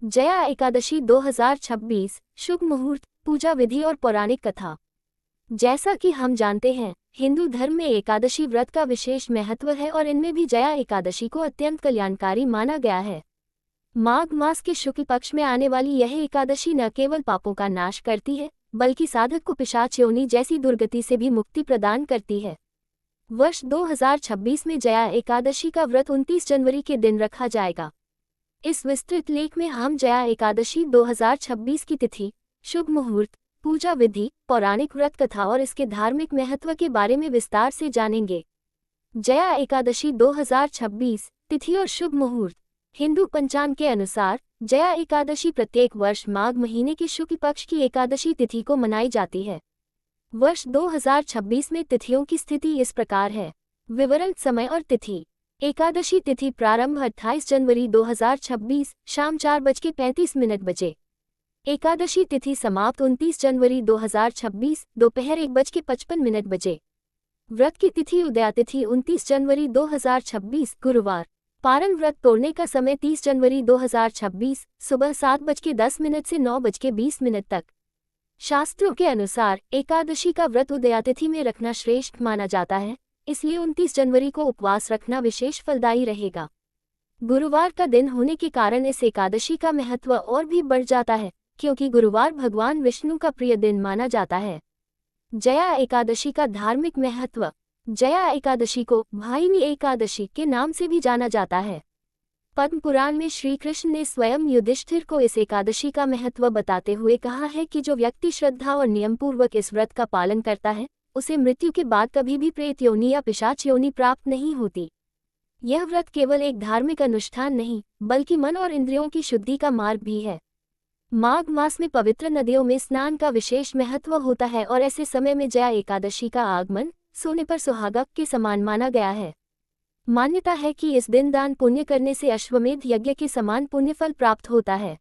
जया एकादशी 2026 शुभ मुहूर्त, पूजा विधि और पौराणिक कथा। जैसा कि हम जानते हैं, हिंदू धर्म में एकादशी व्रत का विशेष महत्व है और इनमें भी जया एकादशी को अत्यंत कल्याणकारी माना गया है। माघ मास के शुक्ल पक्ष में आने वाली यह एकादशी न केवल पापों का नाश करती है, बल्कि साधक को पिशाच योनि जैसी दुर्गति से भी मुक्ति प्रदान करती है। वर्ष 2026 में जया एकादशी का व्रत 29 जनवरी के दिन रखा जाएगा। इस विस्तृत लेख में हम जया एकादशी 2026 की तिथि, शुभ मुहूर्त, पूजा विधि, पौराणिक व्रत कथा और इसके धार्मिक महत्व के बारे में विस्तार से जानेंगे। जया एकादशी 2026 तिथि और शुभ मुहूर्त। हिंदू पंचांग के अनुसार जया एकादशी प्रत्येक वर्ष माघ महीने की शुक्ल पक्ष की एकादशी तिथि को मनाई जाती है। वर्ष 2026 में तिथियों की स्थिति इस प्रकार है। विवरण, समय और तिथि। एकादशी तिथि प्रारंभ 28 जनवरी 2026 शाम 4:35 बजे। एकादशी तिथि समाप्त 29 जनवरी 2026 दोपहर 1:55 बजे। व्रत की तिथि उदयातिथि 29 जनवरी 2026 गुरुवार। पारण व्रत तोड़ने का समय 30 जनवरी 2026 सुबह 7:10 से 9:20 तक। शास्त्रों के अनुसार एकादशी का व्रत उदयातिथि में रखना श्रेष्ठ माना जाता है, इसलिए 29 जनवरी को उपवास रखना विशेष फलदायी रहेगा। गुरुवार का दिन होने के कारण इस एकादशी का महत्व और भी बढ़ जाता है, क्योंकि गुरुवार भगवान विष्णु का प्रिय दिन माना जाता है। जया एकादशी का धार्मिक महत्व। जया एकादशी को भाईनी एकादशी के नाम से भी जाना जाता है। पद्म पुराण में श्री कृष्ण ने स्वयं युधिष्ठिर को इस एकादशी का महत्व बताते हुए कहा है कि जो व्यक्ति श्रद्धा और नियमपूर्वक इस व्रत का पालन करता है, उसे मृत्यु के बाद कभी भी प्रेत योनि या पिशाच योनि प्राप्त नहीं होती। यह व्रत केवल एक धार्मिक अनुष्ठान नहीं, बल्कि मन और इंद्रियों की शुद्धि का मार्ग भी है। माघ मास में पवित्र नदियों में स्नान का विशेष महत्व होता है और ऐसे समय में जया एकादशी का आगमन सोने पर सुहागा के समान माना गया है। मान्यता है कि इस दिन दान पुण्य करने से अश्वमेध यज्ञ के समान पुण्यफल प्राप्त होता है।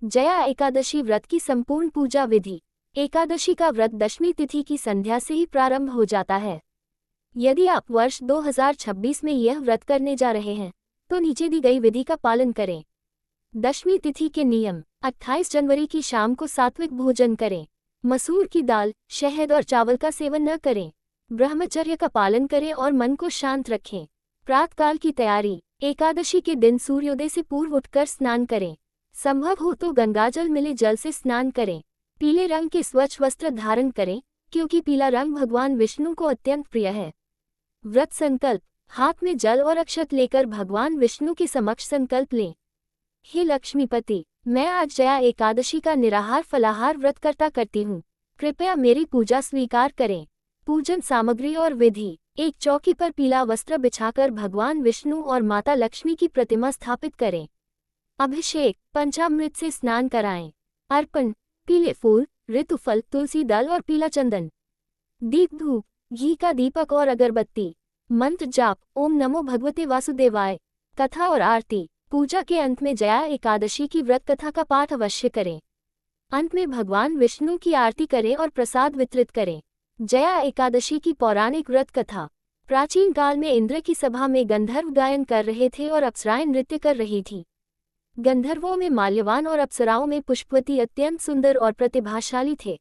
जया एकादशी व्रत की संपूर्ण पूजा विधि। एकादशी का व्रत दशमी तिथि की संध्या से ही प्रारंभ हो जाता है। यदि आप वर्ष 2026 में यह व्रत करने जा रहे हैं, तो नीचे दी गई विधि का पालन करें। दशमी तिथि के नियम। 28 जनवरी की शाम को सात्विक भोजन करें। मसूर की दाल, शहद और चावल का सेवन न करें। ब्रह्मचर्य का पालन करें और मन को शांत रखें। प्रातःकाल की तैयारी। एकादशी के दिन सूर्योदय से पूर्व उठकर स्नान करें। संभव हो तो गंगाजल मिले जल से स्नान करें। पीले रंग के स्वच्छ वस्त्र धारण करें, क्योंकि पीला रंग भगवान विष्णु को अत्यंत प्रिय है। व्रत संकल्प। हाथ में जल और अक्षत लेकर भगवान विष्णु के समक्ष संकल्प लें। हे लक्ष्मीपति, मैं आज जया एकादशी का निराहार फलाहार व्रत करती हूँ। कृपया मेरी पूजा स्वीकार करें। पूजन सामग्री और विधि। एक चौकी पर पीला वस्त्र बिछाकर भगवान विष्णु और माता लक्ष्मी की प्रतिमा स्थापित करें। अभिषेक। पंचामृत से स्नान कराएं। अर्पण। पीले फूल, ऋतुफल, तुलसी दल और पीला चंदन। दीप धूप, घी का दीपक और अगरबत्ती। मंत्र जाप। ओम नमो भगवते वासुदेवाय। कथा और आरती। पूजा के अंत में जया एकादशी की व्रत कथा का पाठ अवश्य करें। अंत में भगवान विष्णु की आरती करें और प्रसाद वितरित करें। जया एकादशी की पौराणिक व्रत कथा। प्राचीन काल में इंद्र की सभा में गंधर्व गायन कर रहे थे और अप्सराएं नृत्य कर रही थीं। गंधर्वों में माल्यवान और अप्सराओं में पुष्पवती अत्यंत सुंदर और प्रतिभाशाली थे।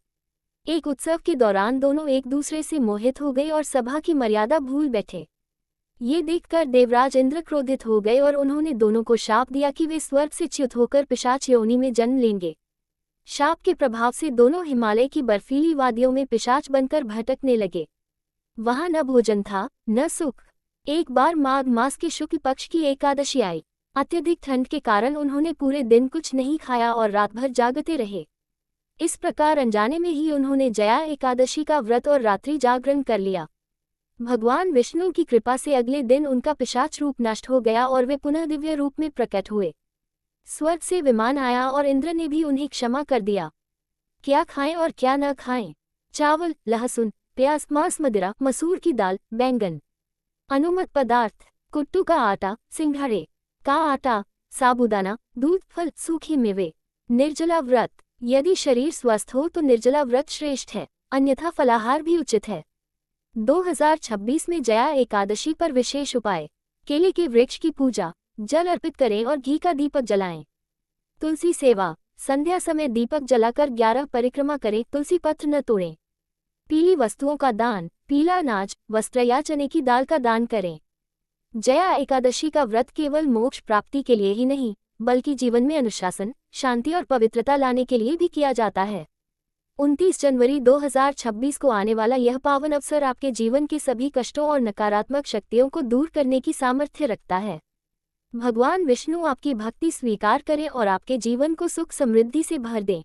एक उत्सव के दौरान दोनों एक दूसरे से मोहित हो गए और सभा की मर्यादा भूल बैठे। ये देखकर देवराज इंद्र क्रोधित हो गए और उन्होंने दोनों को शाप दिया कि वे स्वर्ग से च्युत होकर पिशाच योनि में जन्म लेंगे। शाप के प्रभाव से दोनों हिमालय की बर्फीली वादियों में पिशाच बनकर भटकने लगे। वहां न भोजन था, न सुख। एक बार माघ मास के शुक्ल पक्ष की एकादशी आई। अत्यधिक ठंड के कारण उन्होंने पूरे दिन कुछ नहीं खाया और रात भर जागते रहे। इस प्रकार अनजाने में ही उन्होंने जया एकादशी का व्रत और रात्रि जागरण कर लिया। भगवान विष्णु की कृपा से अगले दिन उनका पिशाच रूप नष्ट हो गया और वे पुनः दिव्य रूप में प्रकट हुए। स्वर्ग से विमान आया और इंद्र ने भी उन्हें क्षमा कर दिया। क्या खाएं और क्या न खाएं। चावल, लहसुन, प्याज, मांस, मदिरा, मसूर की दाल, बैंगन। अनुमत पदार्थ। कुट्टू का आटा, सिंघाड़े का आटा, साबूदाना, दूध, फल, सूखे मेवे। निर्जला व्रत। यदि शरीर स्वस्थ हो तो निर्जला व्रत श्रेष्ठ है, अन्यथा फलाहार भी उचित है। 2026 में जया एकादशी पर विशेष उपाय। केले के वृक्ष की पूजा। जल अर्पित करें और घी का दीपक जलाएं। तुलसी सेवा, संध्या समय दीपक जलाकर 11 परिक्रमा करें, तुलसी पत्र न तोड़ें। पीली वस्तुओं का दान, पीला अनाज, वस्त्र या चने की दाल का दान करें। जया एकादशी का व्रत केवल मोक्ष प्राप्ति के लिए ही नहीं, बल्कि जीवन में अनुशासन, शांति और पवित्रता लाने के लिए भी किया जाता है। 29 जनवरी 2026 को आने वाला यह पावन अवसर आपके जीवन के सभी कष्टों और नकारात्मक शक्तियों को दूर करने की सामर्थ्य रखता है। भगवान विष्णु आपकी भक्ति स्वीकार करें और आपके जीवन को सुख समृद्धि से भर दें।